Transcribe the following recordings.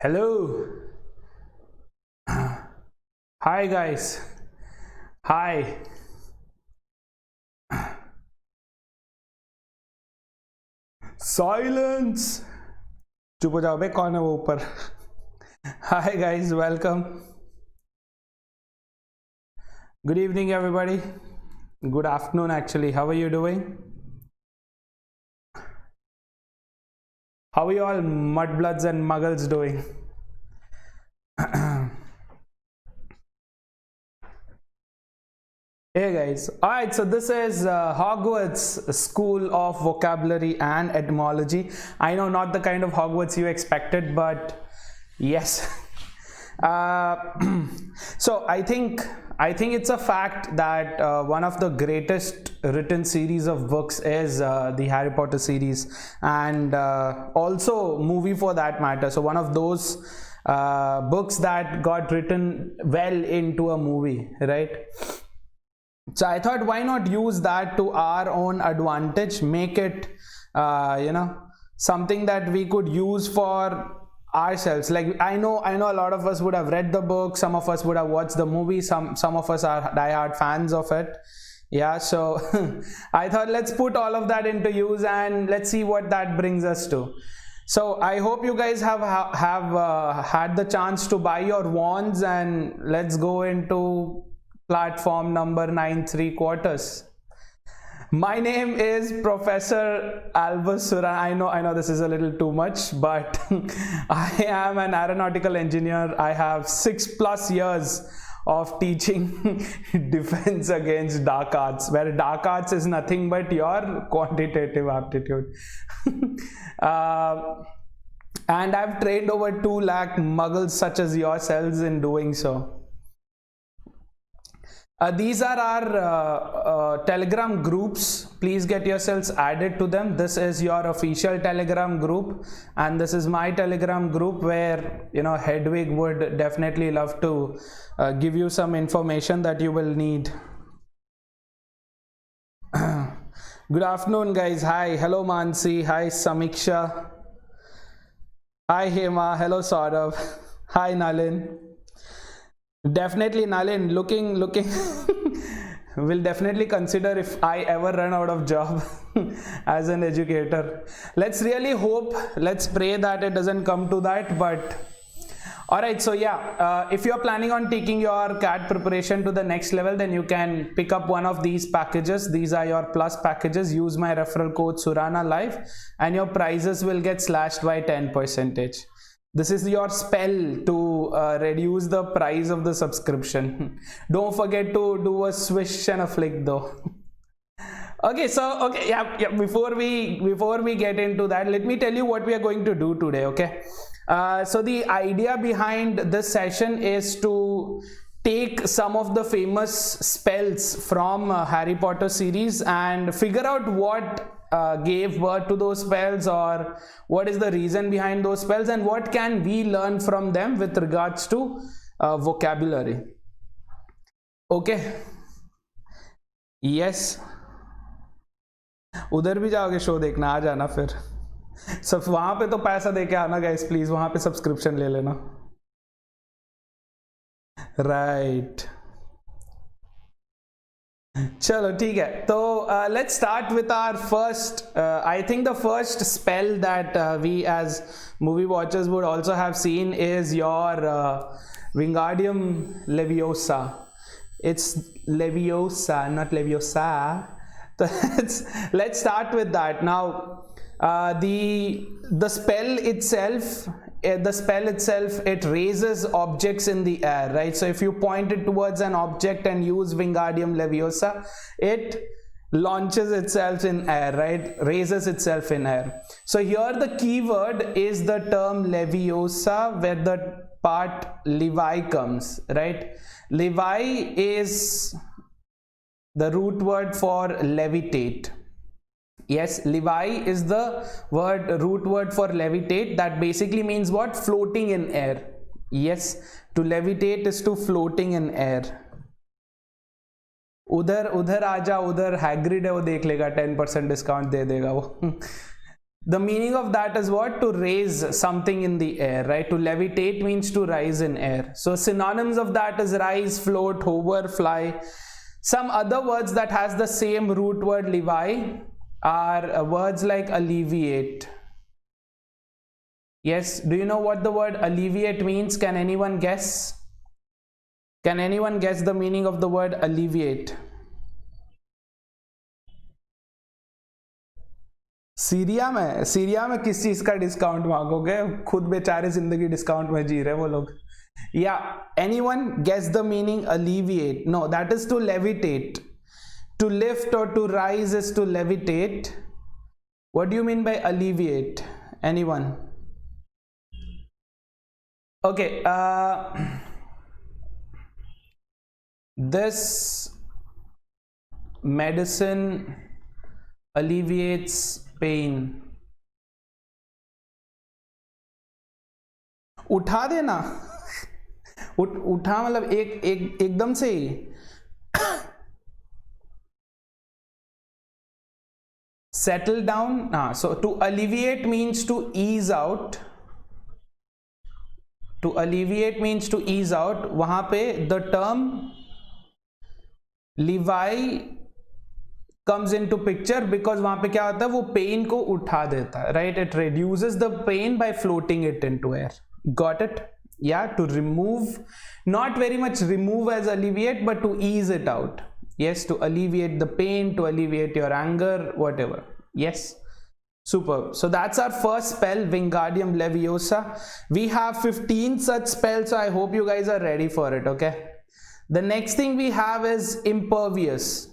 Hello. Hi guys. Hi. Silence. चुप हो जाओ बे, कौन है वो ऊपर? Hi guys, welcome. Good evening everybody. Good afternoon actually. How are you doing? How are you all mudbloods and muggles doing? Hey guys, alright, so this is Hogwarts School of Vocabulary and Etymology. I know, not the kind of Hogwarts you expected, but yes. uh, so I think it's a fact that one of the greatest written series of books is the Harry Potter series, and also movie for that matter. So one of those books that got written well into a movie, right? So I thought, why not use that to our own advantage, make it something that we could use for ourselves. Like I know a lot of us would have read the book, some of us would have watched the movie, some of us are diehard fans of it. Yeah, so I thought let's put all of that into use and let's see what that brings us to. So I hope you guys have had the chance to buy your wands, and let's go into platform number 9¾ My name is Professor Albus Surana. I know this is a little too much, but I am an aeronautical engineer. I have 6+ years of teaching defense against dark arts, where dark arts is nothing but your quantitative aptitude. And I've trained over 2 lakh muggles such as yourselves in doing so. These are our Telegram groups. Please get yourselves added to them. This is your official Telegram group, and this is my Telegram group, where Hedwig would definitely love to give you some information that you will need. Good afternoon guys. Hi, hello Mansi. Hi Samiksha. Hi Hema. Hello Saurav. Hi Nalin. Definitely Nalin, looking will definitely consider if I ever run out of job as an educator. Let's really hope, let's pray that it doesn't come to that. But alright, so yeah, if you're planning on taking your CAT preparation to the next level, then you can pick up one of these packages. These are your plus packages. Use my referral code Surana Live and your prices will get slashed by 10%. This is your spell to reduce the price of the subscription. Don't forget to do a swish and a flick though. Okay, before we get into that, let me tell you what we are going to do today. Okay, so the idea behind this session is to take some of the famous spells from Harry Potter series and figure out what gave birth to those spells, or what is the reason behind those spells, and what can we learn from them with regards to vocabulary. Okay, yes, उधर भी जाओगे show देखना? आ जाना फिर सब, वहां पे तो पैसा दे के आना गाइस, प्लीज वहां पे सब्सक्रिप्शन ले लेना. राइट चलो ठीक है, तो let's start with our first, I think the first spell that we as movie watchers would also have seen is your Wingardium Leviosa. It's Leviosa, not Leviosa. So let's start with that. Now the spell itself, it raises objects in the air, right? So if you point it towards an object and use Wingardium Leviosa, it launches itself in air, right? Raises itself in air. So here the keyword is the term Leviosa, where the part levi comes, right? Levi is the root word for levitate. Yes, levi is the root word for levitate. That basically means what? Floating in air. Yes, to levitate is to floating in air. उधर आजा, उधर Hagrid है, वो देख लेगा, 10% discount दे देगा वो. The meaning of that is what? To raise something in the air, right? To levitate means to rise in air. So synonyms of that is rise, float, hover, fly. Some other words that has the same root word levi are words like alleviate. Yes, do you know what the word alleviate means? Can anyone guess? Can anyone guess the meaning of the word alleviate? Syria में किस चीज का discount मांगोगे? खुद बेचारे जिंदगी discount में जी रहे वो लोग. Yeah, anyone guess the meaning alleviate? No, that is to levitate. To lift or to rise is to levitate. What do you mean by alleviate? Anyone? Okay, this medicine alleviates pain. उठा देना. उठा मतलब एकदम से ही. Settle down. So to alleviate means to ease out. To alleviate means to ease out. वहां पे the term levi comes into picture because वहां पे क्या होता है? वो पेन को उठा देता है, right? It reduces the pain by floating it into air. Got it? Yeah, to remove, not very much remove as alleviate, but to ease it out. Yes, to alleviate the pain, to alleviate your anger, whatever. Yes, superb. So that's our first spell, Wingardium Leviosa. We have 15 such spells, so I hope you guys are ready for it, okay? The next thing we have is impervious.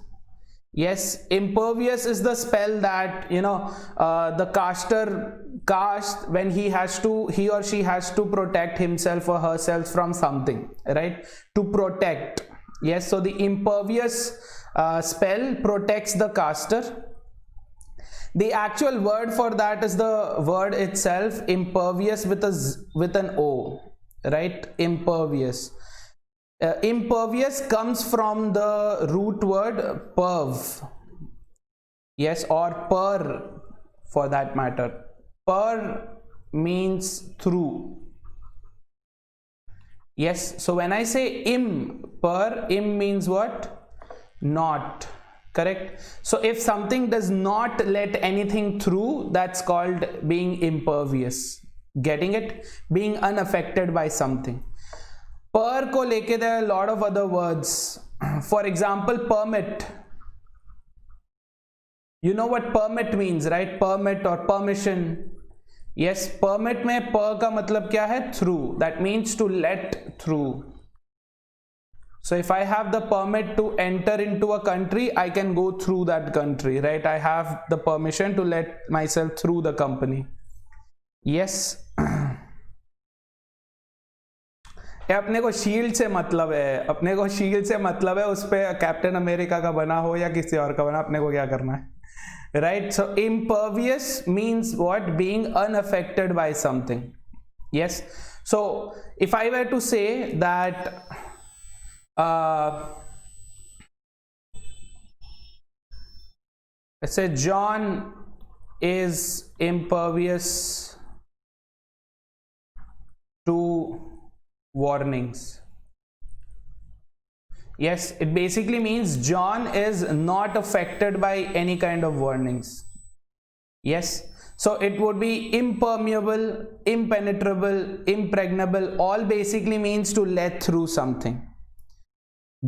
Yes, impervious is the spell that, you know, the caster cast when he or she has to protect himself or herself from something, right? To protect. Yes, so the impervious spell protects the caster. The actual word for that is the word itself, impervious with an O, right? Impervious. Impervious comes from the root word perv. Yes, or per for that matter. Per means through. Yes, so when I say im means what? Not. Correct? So if something does not let anything through, that's called being impervious. Getting it? Being unaffected by something. Per ko leke there are a lot of other words. For example, permit. You know what permit means, right? Permit or permission. Yes, permit में per का मतलब क्या है? Through. That means to let through. So if I have the permit to enter into a country, I can go through that country, right? I have the permission to let myself through the company. Yes. अपने को shield से मतलब है, अपने को shield से मतलब है, उस पे कैप्टन अमेरिका का बना हो या किसी और का बना, अपने को क्या करना है, right? So impervious means what? Being unaffected by something. Yes. So if I were to say that let's say John is impervious to warnings. Yes, it basically means John is not affected by any kind of warnings. Yes, so it would be impermeable, impenetrable, impregnable, all basically means to let through something.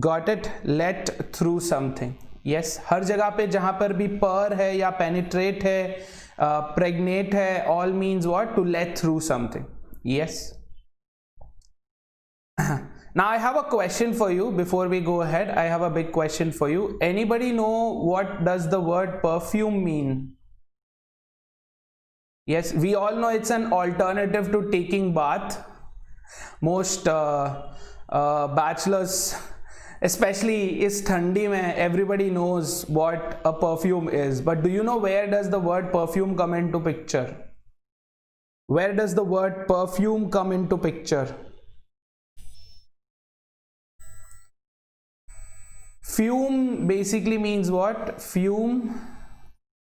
Got it? Let through something. Yes, हर जगह पे जहां पर भी per है या penetrate है, pregnate है, all means what? To let through something. Yes. Now I have a question for you before we go ahead. I have a big question for you. Anybody know what does the word perfume mean? Yes, we all know it's an alternative to taking bath. Most bachelors, especially is thandi mein, everybody knows what a perfume is. But do you know where does the word perfume come into picture? Where does the word perfume come into picture? Fume basically means what? Fume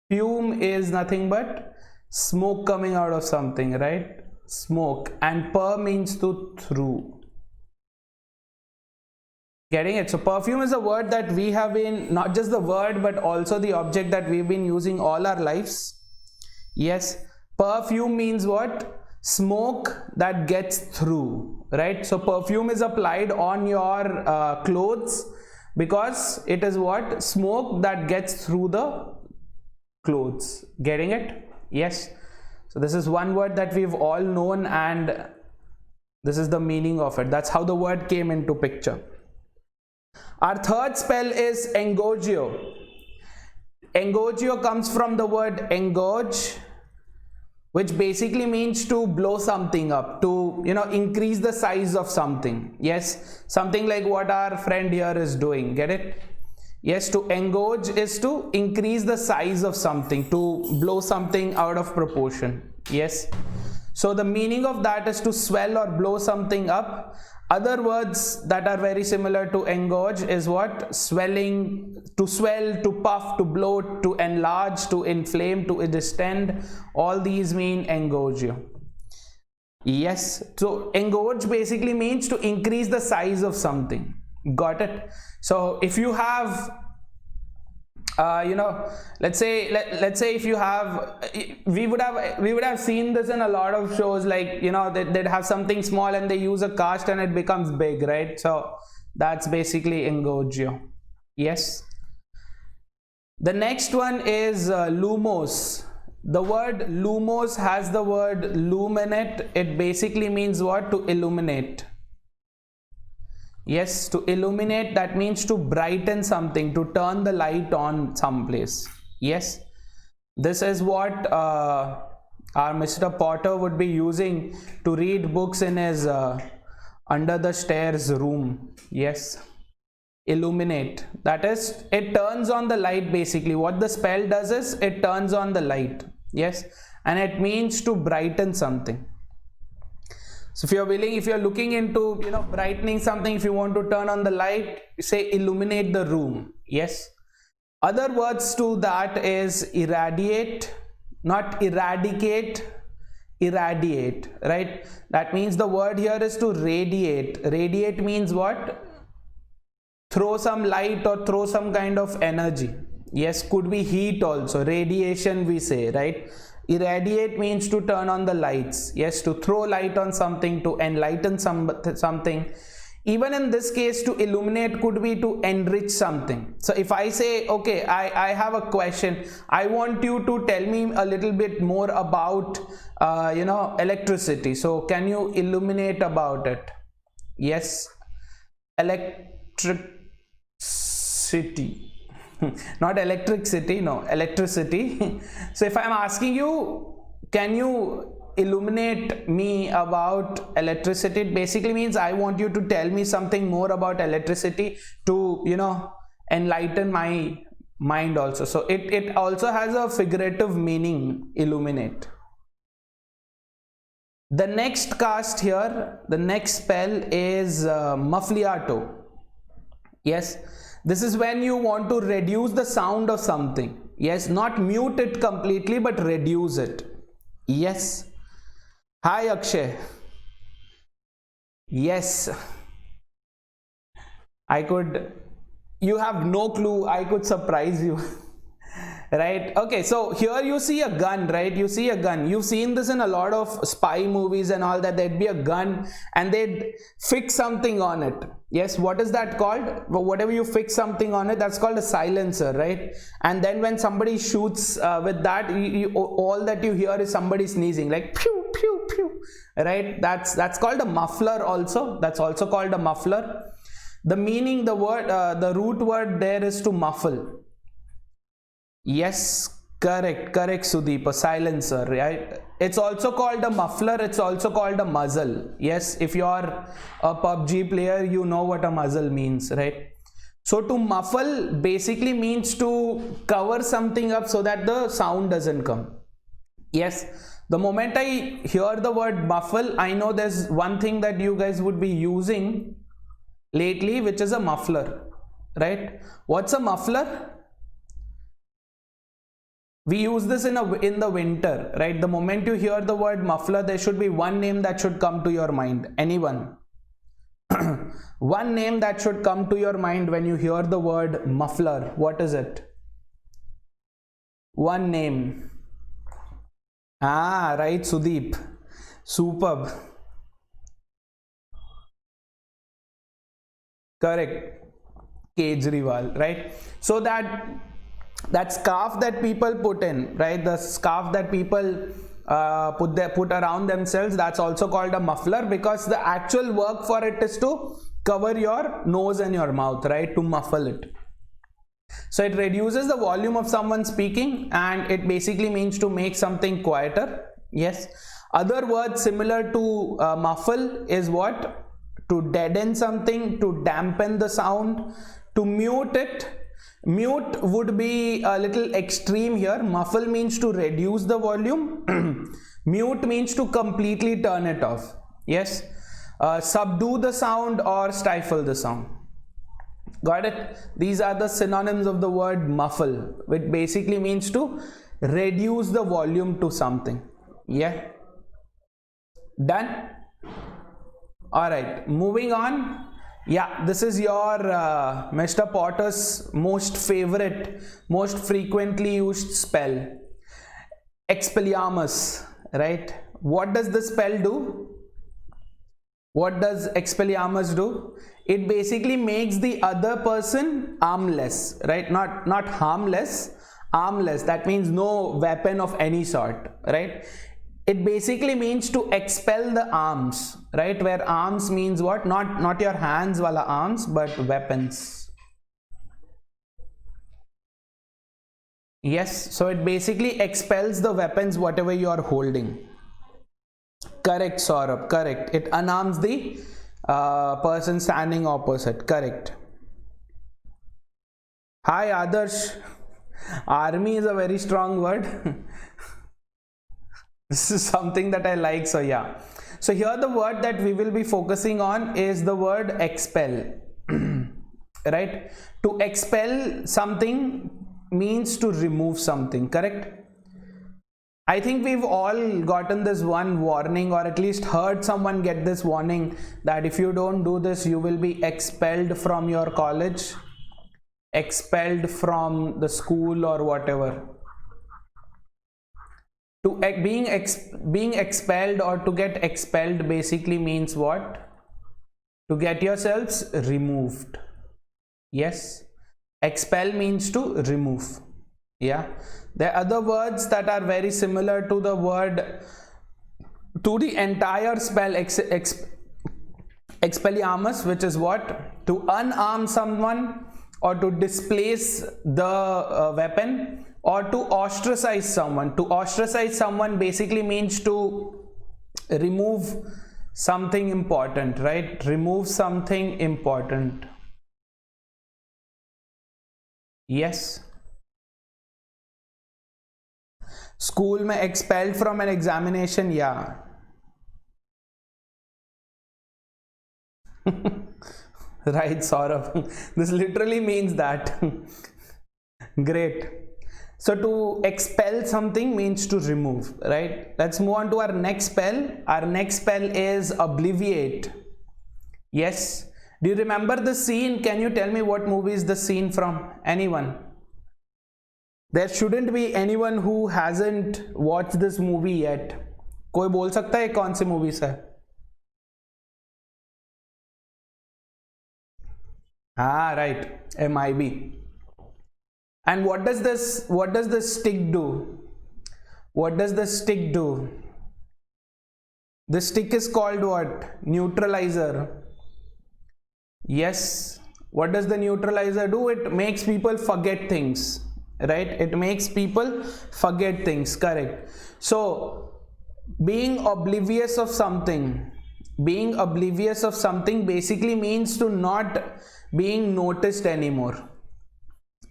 is nothing but smoke coming out of something, right? Smoke. And per means to through. Getting it? So perfume is a word that we have been, not just the word but also the object that we've been using all our lives. Yes, perfume means what? Smoke that gets through, right? So perfume is applied on your clothes because it is what? Smoke that gets through the clothes. Getting it? Yes. So this is one word that we've all known, and this is the meaning of it. That's how the word came into picture. Our third spell is engorgio. Engorgio comes from the word engorge, which basically means to blow something up, to increase the size of something. Yes, something like what our friend here is doing. Get it? Yes, to engorge is to increase the size of something, to blow something out of proportion. Yes, so the meaning of that is to swell or blow something up. Other words that are very similar to engorge is what? Swelling, to swell, to puff, to bloat, to enlarge, to inflame, to distend. All these mean engorgio. Yes, so engorge basically means to increase the size of something. Got it? So if you have let's say if you have, we would have seen this in a lot of shows, like they'd have something small and they use a cast and it becomes big, right? So that's basically engorgio. Yes. The next one is lumos. The word lumos has the word lume in it. It basically means what? To illuminate. Yes, to illuminate, that means to brighten something, to turn the light on someplace. Yes, this is what our Mr. Potter would be using to read books in his under the stairs room. Yes, illuminate, that is, it turns on the light. Basically what the spell does is it turns on the light. Yes, and it means to brighten something. So if you're looking into brightening something, if you want to turn on the light, say illuminate the room. Yes. Other words to that is irradiate, not eradicate, irradiate, right? That means the word here is to radiate. Radiate means what? Throw some light or throw some kind of energy. Yes, could be heat also, radiation we say, right? Irradiate means to turn on the lights. Yes, to throw light on something, to enlighten something. Even in this case, to illuminate could be to enrich something. So if I say, okay, I have a question, I want you to tell me a little bit more about electricity. So can you illuminate about it? Yes, electricity. Not electricity, no, electricity. So if I'm asking you, can you illuminate me about electricity, it basically means I want you to tell me something more about electricity to enlighten my mind also. So it also has a figurative meaning, illuminate. The next cast here, the next spell is muffliato. Yes, this is when you want to reduce the sound of something. Yes, not mute it completely, but reduce it. Yes. Hi Akshay. Yes. You have no clue, I could surprise you. Right? Okay, so here you see a gun, right? You see a gun. You've seen this in a lot of spy movies and all that. There'd be a gun and they'd fix something on it. Yes, what is that called? Whatever you fix something on it, that's called a silencer, right? And then when somebody shoots with that, all that you hear is somebody sneezing, like pew, pew, pew, right? That's called a muffler also. That's also called a muffler. The meaning, the root word there is to muffle. Yes, correct Sudeep, a silencer, right? It's also called a muffler, it's also called a muzzle. Yes, if you're a PUBG player, you know what a muzzle means, right? So to muffle basically means to cover something up so that the sound doesn't come. Yes, the moment I hear the word muffle, I know there's one thing that you guys would be using lately, which is a muffler, right? What's a muffler? We use this in the winter, right? The moment you hear the word muffler, there should be one name that should come to your mind. Anyone? One name that should come to your mind when you hear the word muffler. What is it? One name. Ah, right, Sudeep. Superb. Correct. Kejriwal, right? So that scarf that people put in, right? The scarf that people put around themselves, that's also called a muffler, because the actual work for it is to cover your nose and your mouth, right? To muffle it. So it reduces the volume of someone speaking, and it basically means to make something quieter. Yes. Other words similar to muffle is what? To deaden something, to dampen the sound, to mute it. Mute would be a little extreme here. Muffle means to reduce the volume. Mute means to completely turn it off. Yes. Subdue the sound or stifle the sound. Got it? These are the synonyms of the word muffle, which basically means to reduce the volume to something. Yeah. Done? Alright, moving on. Yeah, this is your Mr. Potter's most favorite, most frequently used spell. Expelliarmus, right? What does the spell do? What does Expelliarmus do? It basically makes the other person armless, right? Not harmless, armless. That means no weapon of any sort, right? It basically means to expel the arms, right? Where arms means what? Not your hands wala arms, but weapons. Yes, so it basically expels the weapons whatever you are holding. Correct, Saurabh, correct. It unarms the person standing opposite. Correct. Hi Adarsh. Army is a very strong word. This is something that I like, so yeah. So here the word that we will be focusing on is the word expel. Right? To expel something means to remove something, correct? I think we've all gotten this one warning, or at least heard someone get this warning, that if you don't do this, you will be expelled from your college, expelled from the school or whatever. To being expelled or to get expelled basically means what? To get yourselves removed. Yes, expel means to remove. Yeah, there are other words that are very similar to the word, to the entire spell Expelliarmus, which is what? To unarm someone, or to displace the weapon, or to ostracize someone. To ostracize someone basically means to remove something important, right? Remove something important. Yes. School mein expelled from an examination, yeah. Right, Saurabh. This literally means that. Great. So to expel something means to remove, right? Let's move on to our next spell. Our next spell is obliviate. Yes. Do you remember the scene? Can you tell me what movie is the scene from? Anyone? There shouldn't be anyone who hasn't watched this movie yet. कोई बोल सकता है कौन सी movie से? Ah, right. MIB. And what does the stick do? What does the stick do? The stick is called what? Neutralizer. Yes. What does the neutralizer do? It makes people forget things, right? It makes people forget things. Correct. So being oblivious of something basically means to not being noticed anymore.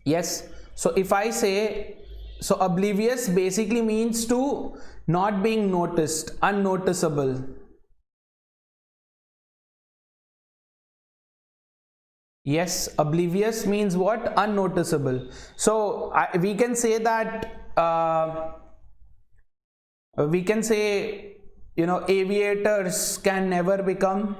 Yes. So if I say, so oblivious basically means to not being noticed, unnoticeable. Yes, oblivious means what? Unnoticeable. So we can say that we can say, you know, aviators can never become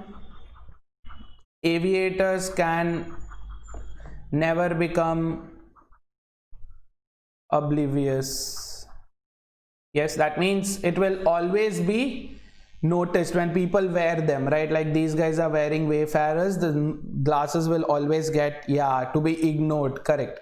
oblivious. Yes, that means it will always be noticed when people wear them, right? Like these guys are wearing wayfarers, the glasses will always get, yeah, to be ignored, correct.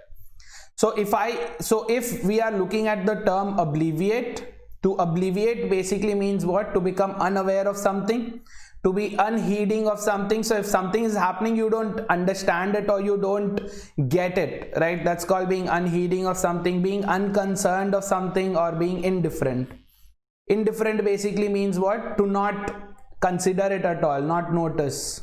So if we are looking at the term obliviate, to obliviate basically means what? To become unaware of something, to be unheeding of something. So if something is happening, you don't understand it or you don't get it, right? That's called being unheeding of something, being unconcerned of something, or being indifferent. Indifferent basically means what? To not consider it at all, not notice.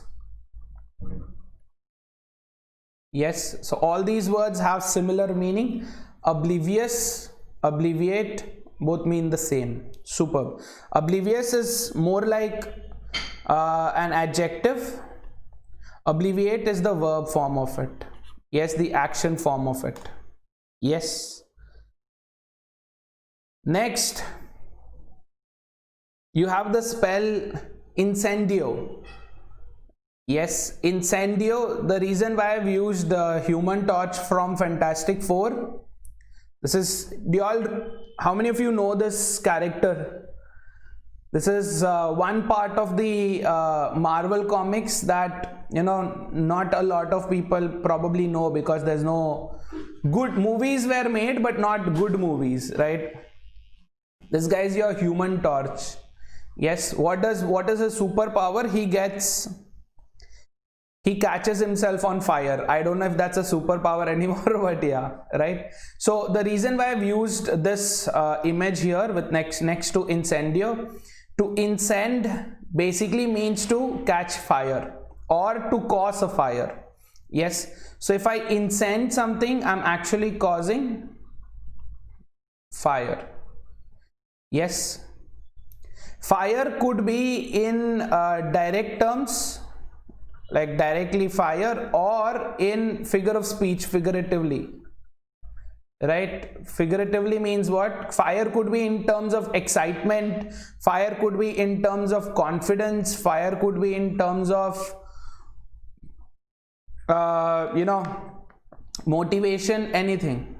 Yes, so all these words have similar meaning. Oblivious, obliviate, both mean the same. Superb. Oblivious is more like an adjective. Obliviate is the verb form of it. Yes, the action form of it. Yes. Next, you have the spell Incendio. Yes, Incendio. The reason why I've used the Human Torch from Fantastic Four. This is, how many of you know this character? This is one part of the Marvel comics that, you know, not a lot of people probably know, because there's no good movies were made, but not good movies, right? This guy is your Human Torch. Yes, what is his superpower? He catches himself on fire. I don't know if that's a superpower anymore, but yeah, right? So the reason why I've used this image here with next to Incendio, to incend basically means to catch fire or to cause a fire. Yes, so if I incend something, I'm actually causing fire. Yes, fire could be in direct terms, like directly fire, or in figure of speech, figuratively, right? Figuratively means what? Fire could be in terms of excitement, fire could be in terms of confidence, fire could be in terms of you know, motivation, anything.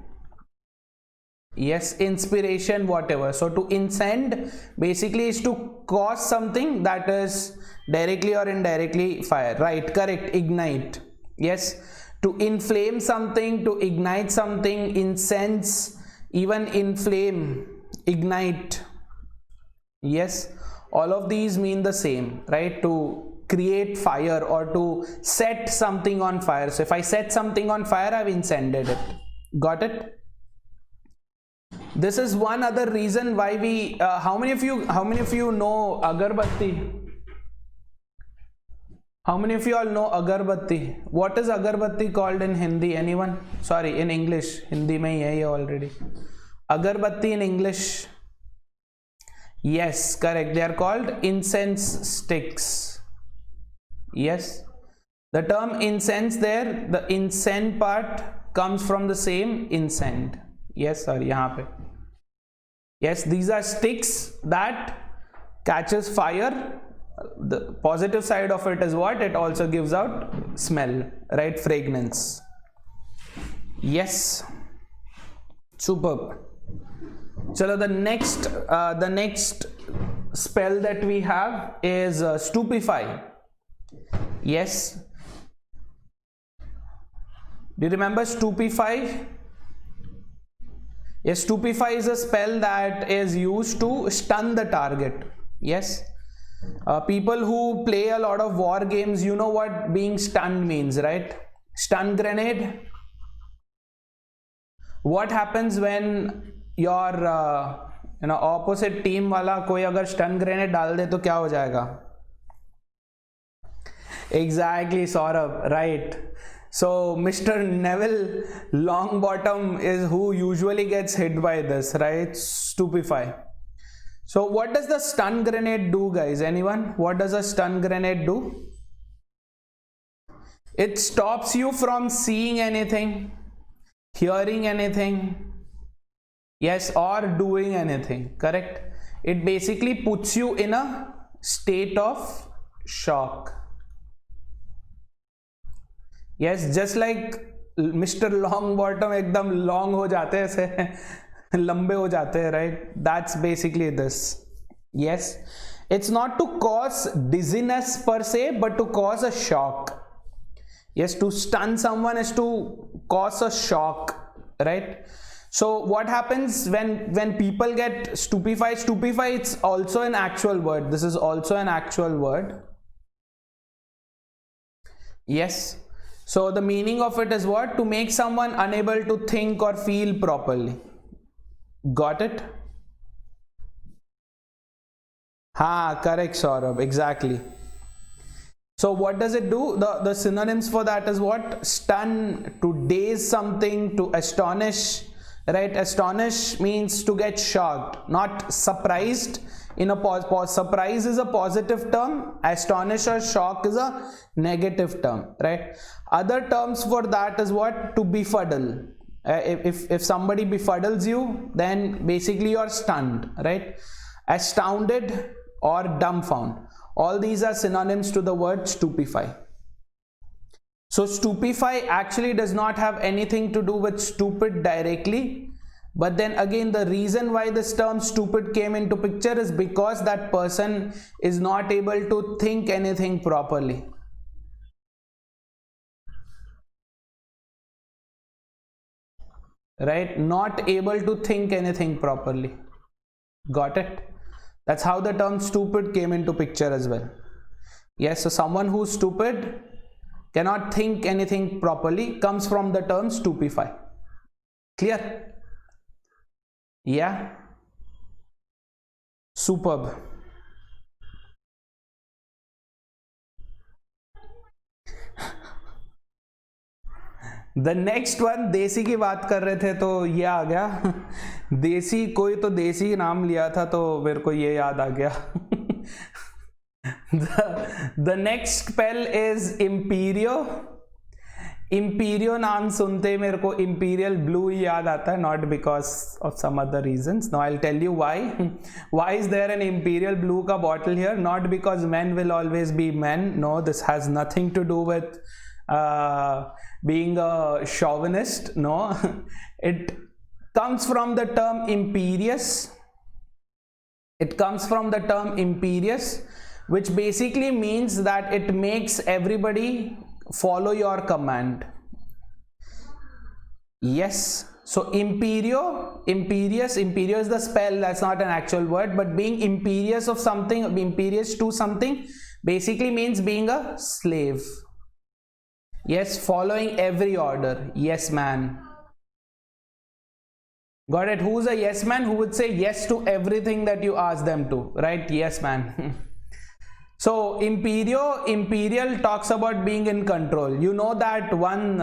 Yes, inspiration, whatever. So to incend basically is to cause something that is directly or indirectly fire, right? Correct. Ignite. Yes, to inflame something, to ignite something, incense, even inflame, ignite. Yes, all of these mean the same, right? To create fire or to set something on fire. So if I set something on fire, I've incended it. Got it? This is one other reason why we how many of you know agarbatti? How many of you all know agarbatti? What is agarbatti called in Hindi? Anyone? Sorry, in English. Hindi mein hi hai already. Agarbatti in English. Yes, correct. They are called incense sticks. Yes. The term incense there, the incend part comes from the same incend. Yes, sorry, yahan pe. Yes, these are sticks that catches fire. The positive side of it is what? It also gives out smell, right? Fragrance. Yes. Superb. Chalo, the next spell that we have is Stupefy. Yes. Do you remember Stupefy? Yes, Stupefy is a spell that is used to stun the target. Yes. People who play a lot of war games, you know what being stunned means, right? Stun grenade. What happens when your opposite team wala koi agar stun grenade dal de to kya ho jayega? Exactly, Saurabh, right. So Mr. Neville Longbottom is who usually gets hit by this, right? Stupefy. So what does the stun grenade do, guys? Anyone? What does a stun grenade do? It stops you from seeing anything, hearing anything, Yes, or doing anything, correct? It basically puts you in a state of shock. Yes, just like Mr. Longbottom एकदम long हो जाते हैं ऐसे लंबे हो जाते हैं, right? That's basically this. Yes, it's not to cause dizziness per se, but to cause a shock. Yes, to stun someone is to cause a shock, right? So what happens when people get stupefied? Stupefy, it's also an actual word. This is also an actual word. Yes. So the meaning of it is what? To make someone unable to think or feel properly. Got it? Ha, correct, Saurabh. Exactly. So what does it do? The synonyms for that is what? Stun, to daze something, to astonish, right? Astonish means to get shocked, not surprised. In a surprise is a positive term, astonish or shock is a negative term, right? Other terms for that is what? To befuddle. If somebody befuddles you, then basically you're stunned, right? Astounded or dumbfounded. All these are synonyms to the word stupefy. So stupefy actually does not have anything to do with stupid directly, but then again the reason why this term stupid came into picture is because that person is not able to think anything properly. Right? Not able to think anything properly. Got it? That's how the term stupid came into picture as well. Yes, so someone who's stupid, cannot think anything properly, comes from the term stupefy. Clear? Yeah? Superb. The next one, देसी की बात कर रहे थे तो ये आ गया देसी, कोई तो देसी नाम लिया था तो मेरे को ये याद आ गया द नेक्स्ट स्पेल इज इम्पीरियो. इम्पीरियो नाम सुनते ही मेरे को इम्पीरियल ब्लू ही याद आता है, not because of some other reasons. No, I will tell you why is there an Imperial Blue का bottle here. Not because men will always be men. No, this has nothing to do with being a chauvinist. No, it comes from the term imperious. It comes from the term imperious, which basically means that it makes everybody follow your command. Yes, so imperious is the spell, that's not an actual word, but being imperious of something, imperious to something, basically means being a slave. Yes, following every order. Yes man. Got it? Who's a yes man? Who would say yes to everything that you ask them to, right? Yes man. So imperial talks about being in control. You know that one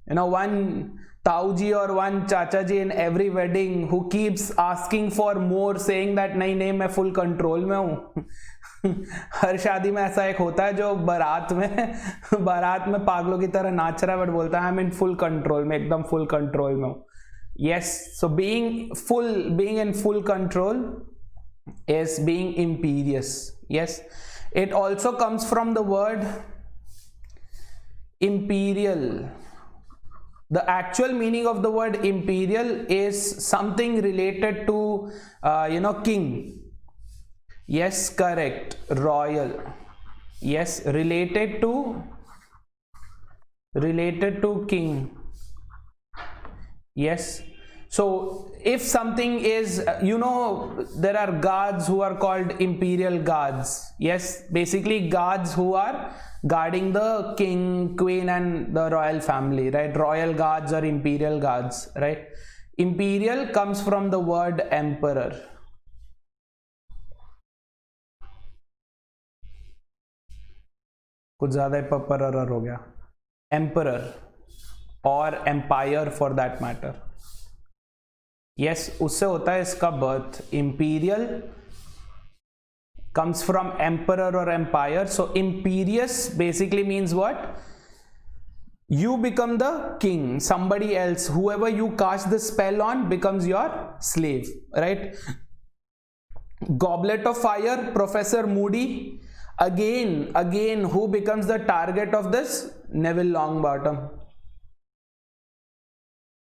one Tauji or one Chachaji in every wedding who keeps asking for more, saying that नहीं मैं full control में हूँ. हर शादी में ऐसा एक होता है जो बारात में पागलों की तरह नाच रहा है, बट बोलता है I am in full control, में एकदम फुल कंट्रोल में हूँ. Yes, so being in full control is being imperious. Yes, it also comes from the word imperial. The actual meaning of the word imperial is something related to king. Yes, correct. Royal. Yes, related to king. Yes, so if something is, there are guards who are called imperial guards. Yes, basically guards who are guarding the king, queen and the royal family, right? Royal guards or imperial guards, right? Imperial comes from the word emperor. कुछ ज़्यादा ही पपरर हो गया. Emperor और empire for that matter. Yes, उससे होता है इसका birth. Imperial comes from emperor or empire. So imperious basically means what? You become the king. Somebody else, whoever you cast the spell on, becomes your slave, right? Goblet of Fire, Professor Moody. Again, who becomes the target of this? Neville Longbottom.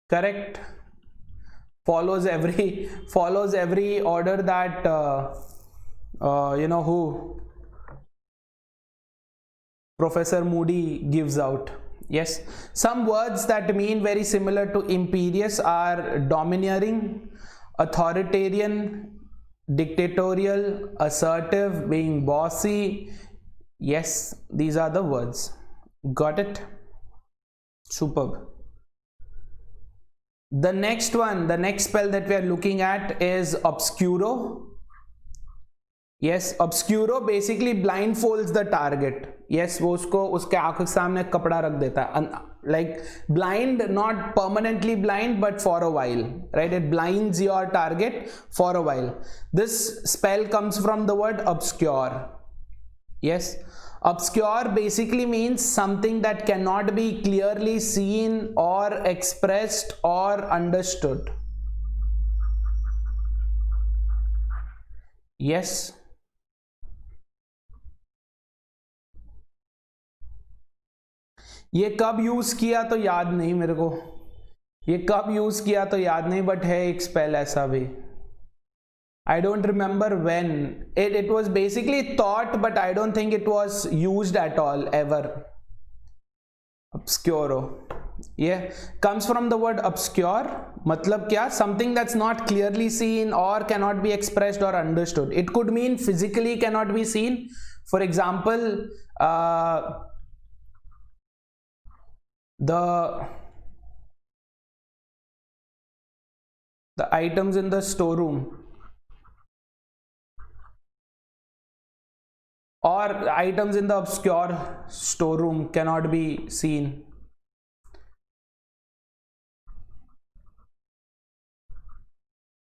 Correct. Follows every order that who Professor Moody gives out. Yes, some words that mean very similar to imperious are domineering, authoritarian, dictatorial, assertive, being bossy. Yes, these are the words. Got it? Superb. The next spell that we are looking at is obscuro. Yes, obscuro basically blindfolds the target. Yes, वो उसके आंखों के सामने कपड़ा रख देता है. Like blind, not permanently blind, but for a while, right? It blinds your target for a while. This spell comes from the word obscure. Yes, obscure basically means something that cannot be clearly seen or expressed or understood. Yes. ये कब use किया तो याद नहीं मेरे को, but है एक स्पेल ऐसा भी. I don't remember when. It was basically thought, but I don't think it was used at all ever. Obscuro. Yeah, comes from the word obscure. मतलब क्या? Something that's not clearly seen or cannot be expressed or understood. It could mean physically cannot be seen. For example, the items in the storeroom, or items in the obscure storeroom cannot be seen.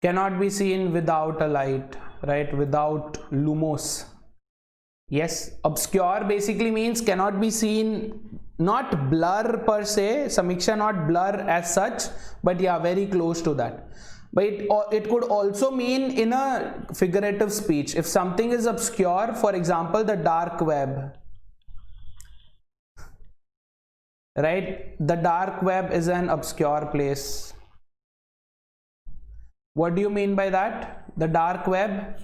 Cannot be seen without a light, right? Without lumos. Yes, obscure basically means cannot be seen. Not blur per se, Samiksha, not blur as such, but yeah, very close to that. But it could also mean in a figurative speech. If something is obscure, for example, the dark web, right? The dark web is an obscure place. What do you mean by that? The dark web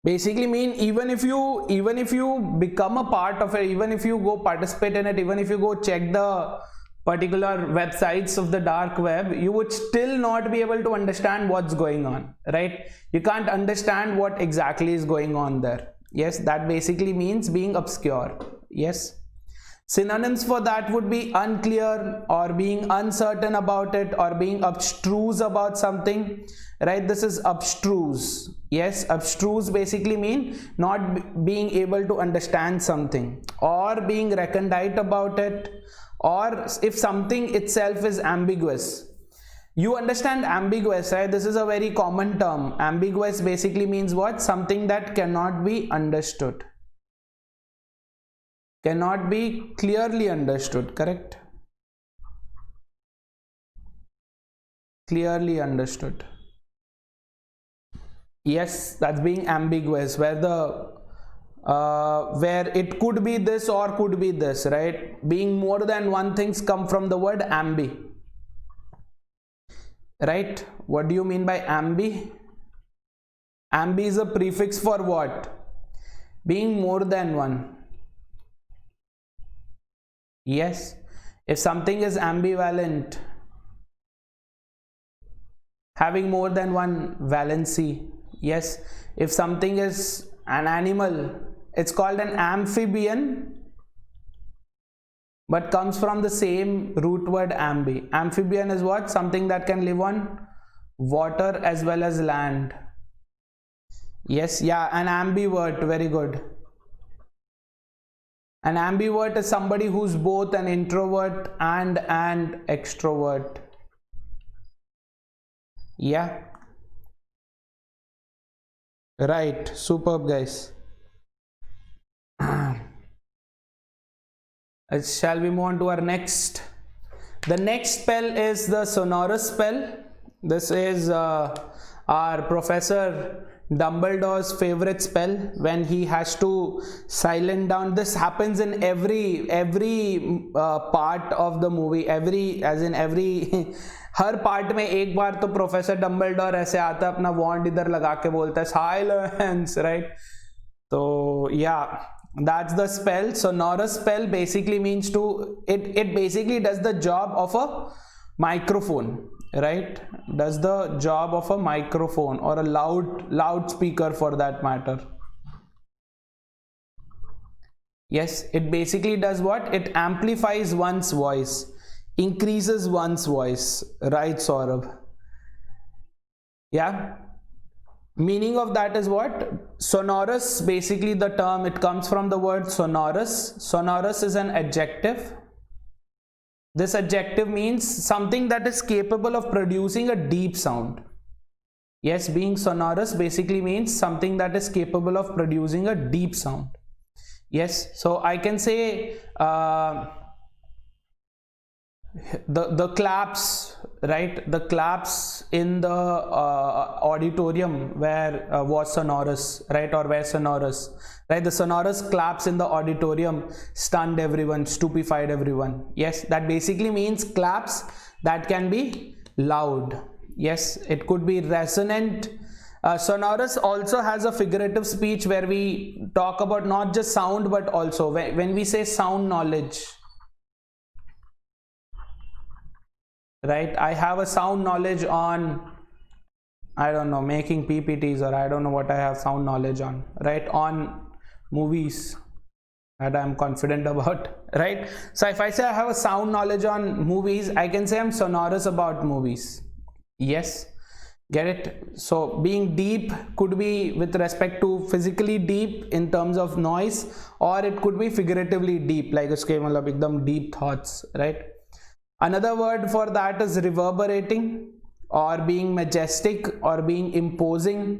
basically mean even if you become a part of it, even if you go participate in it, even if you go check the particular websites of the dark web, you would still not be able to understand what's going on, right? You can't understand what exactly is going on there. Yes, that basically means being obscure. Yes, synonyms for that would be unclear, or being uncertain about it, or being abstruse about something, right? This is abstruse. Yes, abstruse basically mean not being able to understand something, or being recondite about it, or if something itself is ambiguous. You understand ambiguous, right? This is a very common term. Ambiguous basically means what? Something that cannot be understood, cannot be clearly understood. Correct? Clearly understood. Yes, that's being ambiguous, where it could be this or could be this, right? Being more than one things come from the word ambi, right? What do you mean by ambi? Ambi is a prefix for what? Being more than one. Yes, if something is ambivalent, having more than one valency. Yes, if something is an animal, it's called an amphibian, but comes from the same root word ambi. Amphibian is what? Something that can live on water as well as land. Yes, yeah, an ambivert, very good. An ambivert is somebody who's both an introvert and an extrovert. Yeah. Right, superb guys. Shall we move on to our next? The next spell is the sonorous spell. This is our Professor Dumbledore's favorite spell when he has to silent down. This happens in every part of the movie, every her part में एक बार तो professor Dumbledore ऐसे आता है, अपना वॉन्ड इधर लगा के बोलता है साइलेंस, राइट? तो या that's the spell. Sonorous spell basically means it basically does the job of a microphone, right? Does the job of a microphone or a loudspeaker for that matter. Yes, it basically does what? It amplifies one's voice, increases one's voice, right, Saurabh? Yeah. Meaning of that is what? Sonorous, basically the term, it comes from the word sonorous. Sonorous is an adjective. This adjective means something that is capable of producing a deep sound. Yes, being sonorous basically means something that is capable of producing a deep sound. Yes, so I can say the claps, right? The claps in the auditorium was sonorous, right? Or were sonorous, right? The sonorous claps in the auditorium stunned everyone, stupefied everyone. Yes, that basically means claps that can be loud. Yes, it could be resonant. Sonorous also has a figurative speech where we talk about not just sound but also when we say sound knowledge. Right, I have a sound knowledge on, I don't know, making PPTs, or I don't know what I have sound knowledge on, right? On movies that I'm confident about, right? So if I say I have a sound knowledge on movies, I can say I'm sonorous about movies. Yes, get it? So being deep could be with respect to physically deep in terms of noise, or it could be figuratively deep, like uske matlab ekdam deep thoughts, right? Another word for that is reverberating, or being majestic, or being imposing.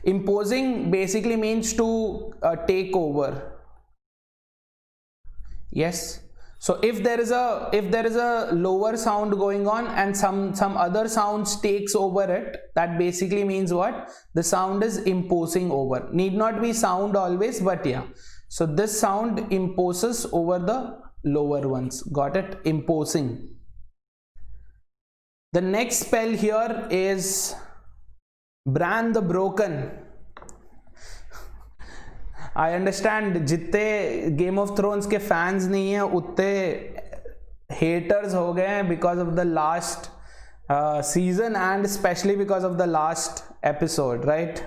Imposing basically means to take over. Yes. So if there is a lower sound going on and some other sounds takes over it, that basically means what? The sound is imposing over. Need not be sound always, but yeah. So this sound imposes over the lower ones. Got it? Imposing. The next spell here is Bran the Broken. I understand जितने Game of Thrones के fans नहीं हैं उतने haters हो गए हैं because of the last season, and especially because of the last episode, right?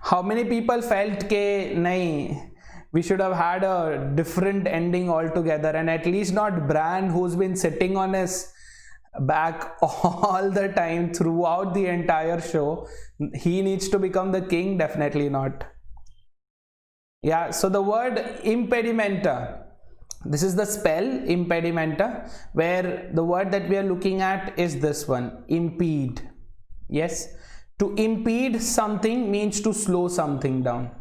How many people felt के नहीं, we should have had a different ending altogether, and at least not Bran, who's been sitting on his back all the time throughout the entire show. He needs to become the king? Definitely not. Yeah, so the word impedimenta, this is the spell impedimenta, where the word that we are looking at is this one, impede. Yes, to impede something means to slow something down.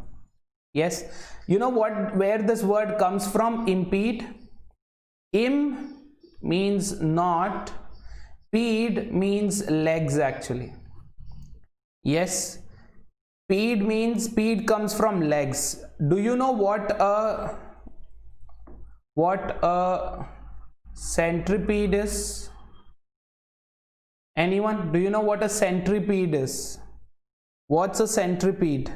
Yes, you know where this word comes from? Impede. Im means not, pede means legs actually. Yes, pede comes from legs. Do you know what a centipede is? Anyone? Do you know what a centipede is? What's a centipede?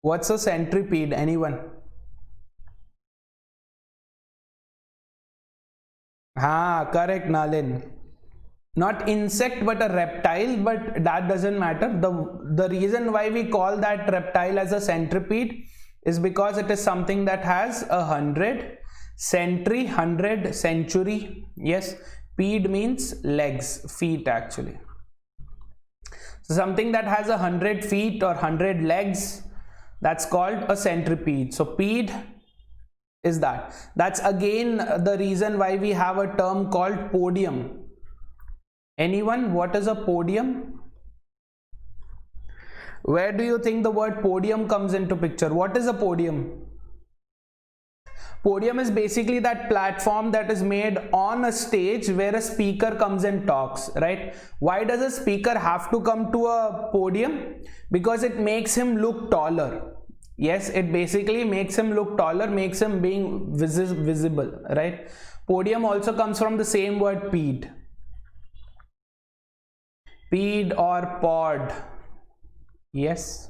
What's a centipede? Anyone? Correct, Nalin. Not insect but a reptile, but that doesn't matter. The reason why we call that reptile as a centipede is because it is something that has 100 century. Yes, pede means legs, feet actually. So something that has 100 feet or 100 legs, that's called a centipede. So pede is that. That's again the reason why we have a term called podium. Anyone? What is a podium? Where do you think the word podium comes into picture? What is a podium? Podium is basically that platform that is made on a stage where a speaker comes and talks, right? Why does a speaker have to come to a podium? Because it makes him look taller. Yes, it basically makes him look taller, makes him being visible, right? Podium also comes from the same word peed. Peed or pod. Yes.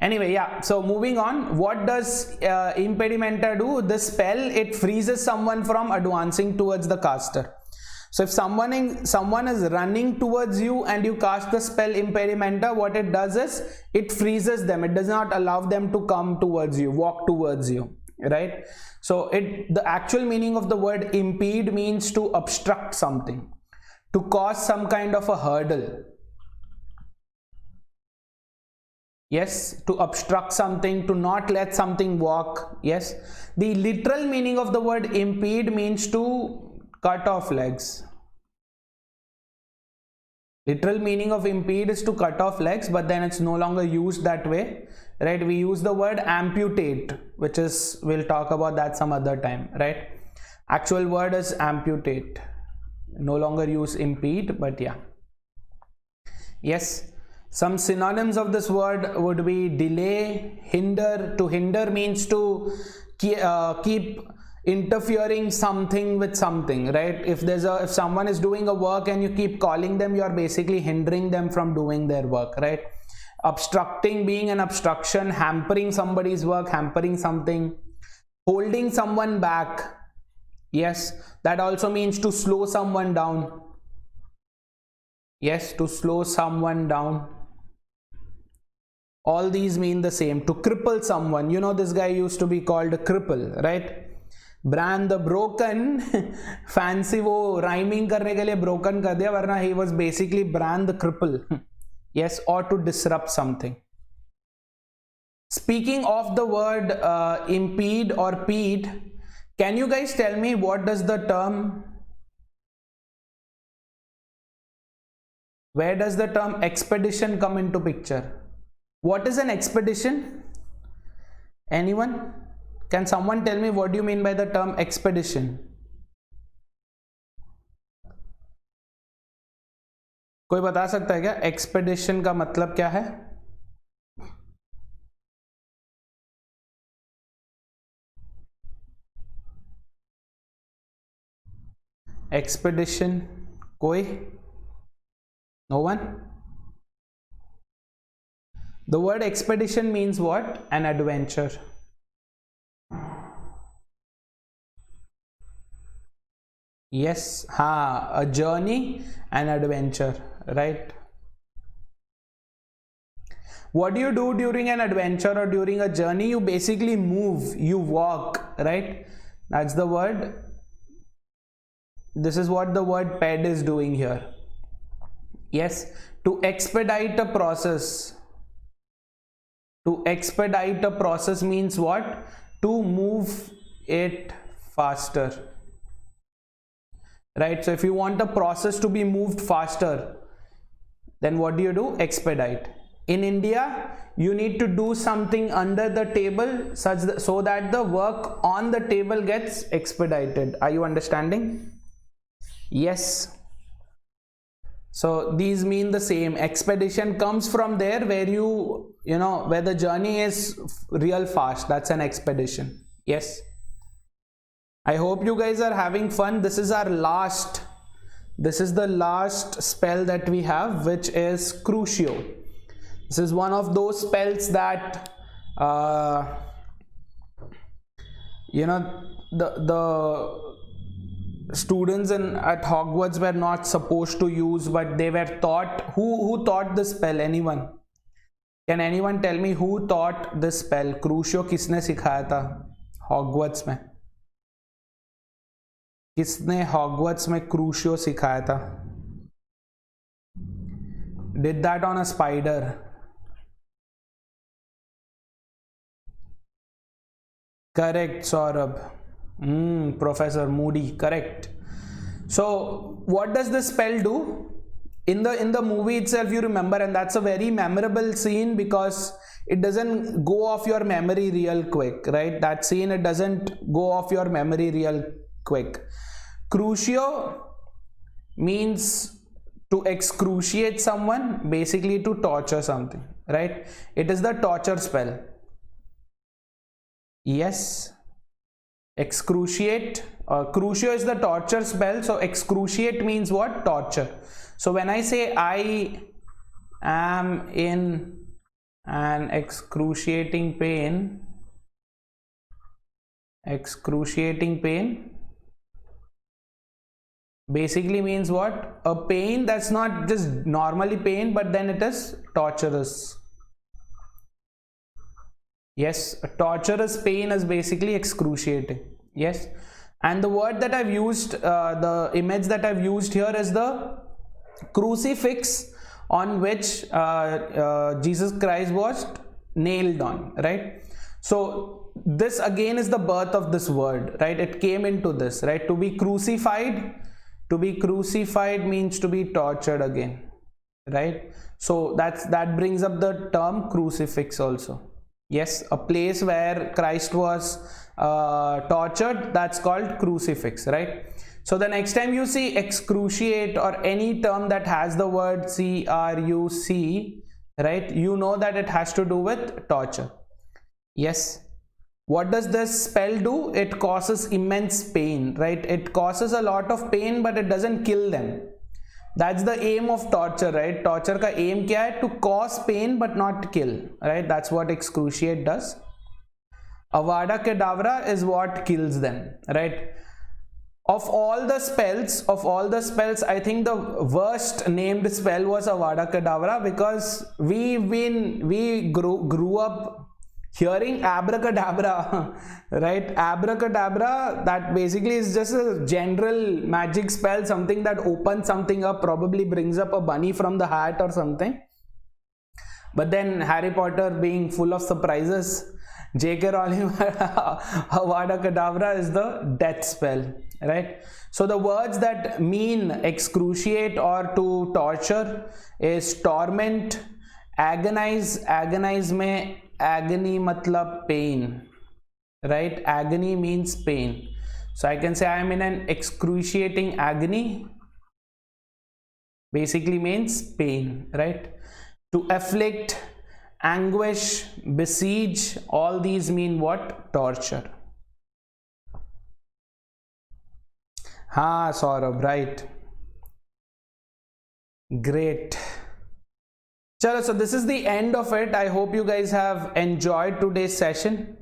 Anyway, yeah, so moving on, what does impedimenta do? The spell, it freezes someone from advancing towards the caster. So if someone is running towards you and you cast the spell impedimenta, what it does is it freezes them. It does not allow them to come towards you, walk towards you, right? So the actual meaning of the word impede means to obstruct something, to cause some kind of a hurdle. Yes, to obstruct something, to not let something walk. Yes, the literal meaning of the word impede means to cut off legs. Literal meaning of impede is to cut off legs, but then it's no longer used that way, right? We use the word amputate, which is, we'll talk about that some other time, right? Actual word is amputate. No longer use impede, but yeah. Yes. Some synonyms of this word would be delay, hinder. To hinder means to keep interfering something with something, right? If someone is doing a work and you keep calling them, you are basically hindering them from doing their work, right? Obstructing, being an obstruction, hampering somebody's work, hampering something, holding someone back. Yes, that also means to slow someone down. Yes, to slow someone down. All these mean the same. To cripple someone, you know, this guy used to be called a cripple, right? Bran the broken, fancy वो rhyming करने के लिए broken कर दिया, वरना he was basically Bran the cripple. Yes, or to disrupt something. Speaking of the word impede or peed, can you guys tell me what does the term, where does the term expedition come into picture? What is an expedition? Anyone? Can someone tell me what do you mean by the term expedition? कोई बता सकता है क्या expedition का मतलब क्या है? Expedition, कोई? No one? The word expedition means what? An adventure. Yes, a journey, an adventure, right? What do you do during an adventure or during a journey? You basically move, you walk, right? That's the word. This is what the word ped is doing here. Yes, to expedite a process. To expedite a process means what? To move it faster. Right? So if you want a process to be moved faster, then what do? Expedite. In India, you need to do something under the table so that the work on the table gets expedited. Are you understanding? Yes. So these mean the same. Expedition comes from there where where the journey is real fast. That's an expedition. Yes. I hope you guys are having fun. This is the last spell that we have, which is Crucio. This is one of those spells that the students at Hogwarts were not supposed to use, but they were taught. Who taught this spell? Anyone? Can anyone tell me who taught this spell? Crucio किसने सिखाया था Hogwarts में? किसने Hogwarts में Crucio सिखाया था? Did that on a spider? Correct, Saurabh. Professor Moody, correct. So what does this spell do? In the movie itself, you remember, and that's a very memorable scene because it doesn't go off your memory real quick, right? That scene, it doesn't go off your memory real quick. Crucio means to excruciate someone, basically to torture something, right? It is the torture spell. Yes, excruciate. Crucio is the torture spell, so excruciate means what? Torture. So when I say I am in an excruciating pain, basically means what? A pain that's not just normally pain, but then it is torturous. Yes, a torturous pain is basically excruciating. Yes, and the word that I've used, the image that I've used here is the crucifix on which Jesus Christ was nailed on, right? So this again is the birth of this word, right? It came into this, right? To be crucified means to be tortured again, right? So that brings up the term crucifix also. Yes, a place where Christ was tortured, that's called crucifix, right? So the next time you see excruciate or any term that has the word CRUC, right, you know that it has to do with torture. Yes. What does this spell do? It causes immense pain, right? It causes a lot of pain, but it doesn't kill them. That's the aim of torture, right? Torture ka aim kya hai? To cause pain but not kill, right? That's what excruciate does. Avada Kedavra is what kills them, right? Of all the spells, I think the worst named spell was Avada Kedavra because we grew up hearing abracadabra, right? Abracadabra, that basically is just a general magic spell, something that opens something up, probably brings up a bunny from the hat or something. But then Harry Potter being full of surprises, J.K. Rowling, Avada Kedavra is the death spell, right? So the words that mean excruciate or to torture is torment, agonize. Agonize mein agony matlab pain, right? Agony means pain. So I can say I am in an excruciating agony, basically means pain, right? To afflict, anguish, besiege, all these mean what? Torture. Ha, Saurabh, right. Great. Chalo, so this is the end of it. I hope you guys have enjoyed today's session.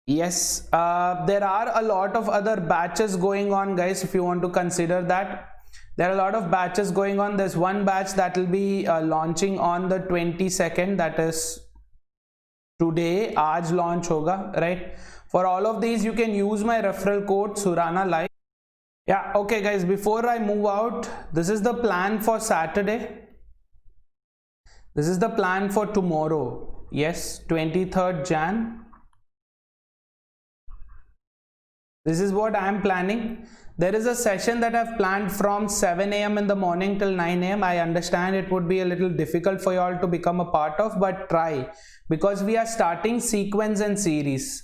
Yes, there are a lot of other batches going on, guys, if you want to consider that. There are a lot of batches going on. There's one batch that will be launching on the 22nd, that is today. Aaj launch hoga, right? For all of these, you can use my referral code Surana Live. Yeah, okay, guys, before I move out, this is the plan for Saturday. This is the plan for tomorrow. Yes, 23rd Jan. This is what I am planning. There is a session that I've planned from 7 a.m. in the morning till 9 a.m. I understand it would be a little difficult for you all to become a part of, but try, because we are starting sequence and series.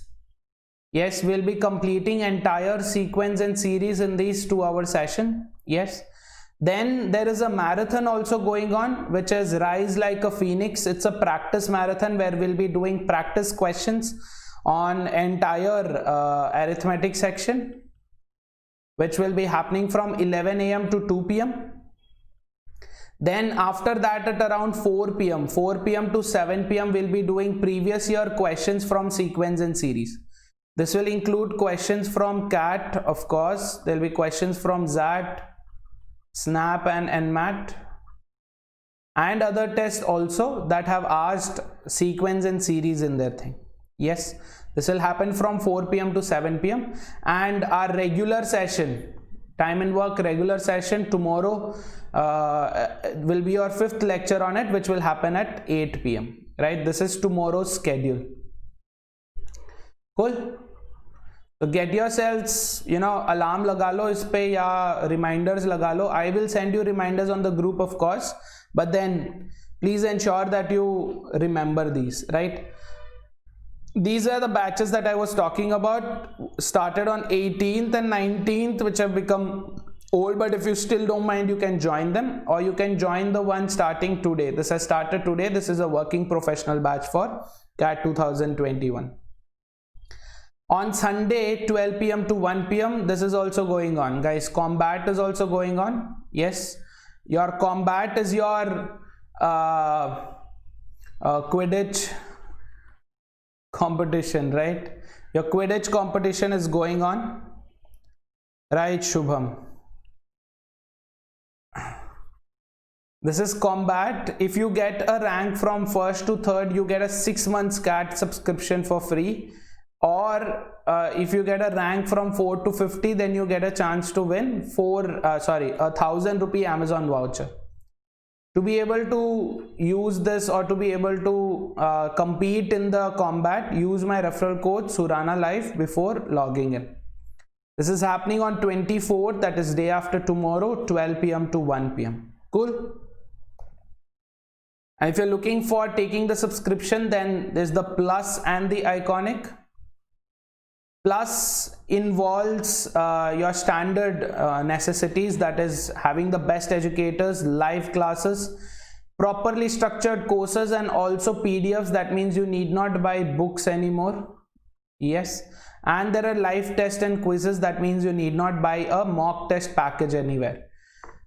Yes, we'll be completing entire sequence and series in these 2-hour session. Yes. Then there is a marathon also going on, which is Rise Like a Phoenix. It's a practice marathon where we'll be doing practice questions on entire arithmetic section, which will be happening from 11 a.m. to 2 p.m. Then after that at around 4 p.m. to 7 p.m. we'll be doing previous year questions from sequence and series. This will include questions from CAT, of course. There'll be questions from ZAT, SNAP and NMAT, and other tests also that have asked sequence and series in their thing. Yes, this will happen from 4 p.m. to 7 p.m. and our regular session, time and work regular session tomorrow will be your 5th lecture on it, which will happen at 8 p.m. right? This is tomorrow's schedule. Cool. So get yourselves, alarm laga lo is pe ya reminders laga lo. I will send you reminders on the group, of course, but then please ensure that you remember these, right? These are the batches that I was talking about, started on 18th and 19th, which have become old, but if you still don't mind, you can join them, or you can join the one starting today. This has started today. This is a working professional batch for CAT 2021. On Sunday, 12 p.m. to 1 p.m, this is also going on, guys. Combat is also going on. Yes, your combat is your Quidditch competition, right? Your Quidditch competition is going on, right, Shubham? This is combat. If you get a rank from 1st to 3rd, you get a 6 months CAT subscription for free. Or if you get a rank from 4 to 50, then you get a chance to win 1,000 rupee Amazon voucher. To be able to use this, or to be able to compete in the combat, use my referral code Surana Life before logging in. This is happening on 24th, that is day after tomorrow, 12 p.m. to 1 p.m. Cool. And if you're looking for taking the subscription, then there's the Plus and the Iconic. Plus involves your standard necessities, that is having the best educators, live classes, properly structured courses, and also PDFs. That means you need not buy books anymore. Yes, and there are live tests and quizzes. That means you need not buy a mock test package anywhere.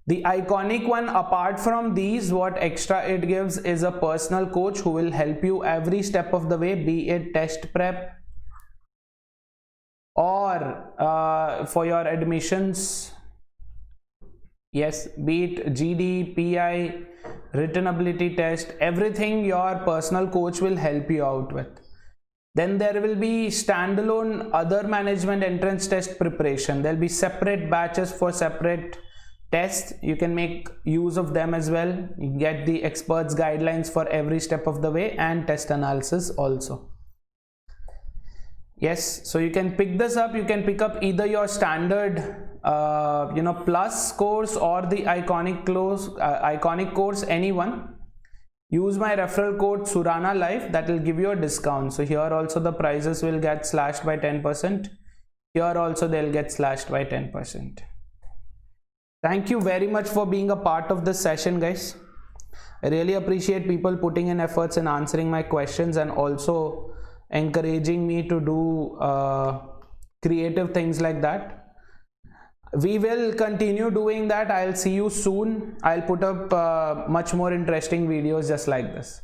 The Iconic one, apart from these, what extra it gives is a personal coach who will help you every step of the way, be it test prep, or for your admissions, yes, be it GD, PI, written ability test, everything your personal coach will help you out with. Then there will be standalone other management entrance test preparation. There will be separate batches for separate tests. You can make use of them as well. You get the experts guidelines for every step of the way, and test analysis also. Yes, so you can pick this up. You can pick up either your standard plus course or the Iconic course, anyone. Use my referral code Surana Life, that will give you a discount. So here also the prices will get slashed by 10%. Here also they'll get slashed by 10%. Thank you very much for being a part of this session, guys. I really appreciate people putting in efforts in answering my questions, and also encouraging me to do creative things like that. We will continue doing that. I'll see you soon. I'll put up much more interesting videos just like this.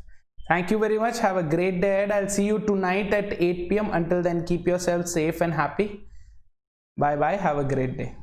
Thank you very much. Have a great day ahead. I'll see you tonight at 8 p.m. Until then, keep yourself safe and happy. Bye bye. Have a great day.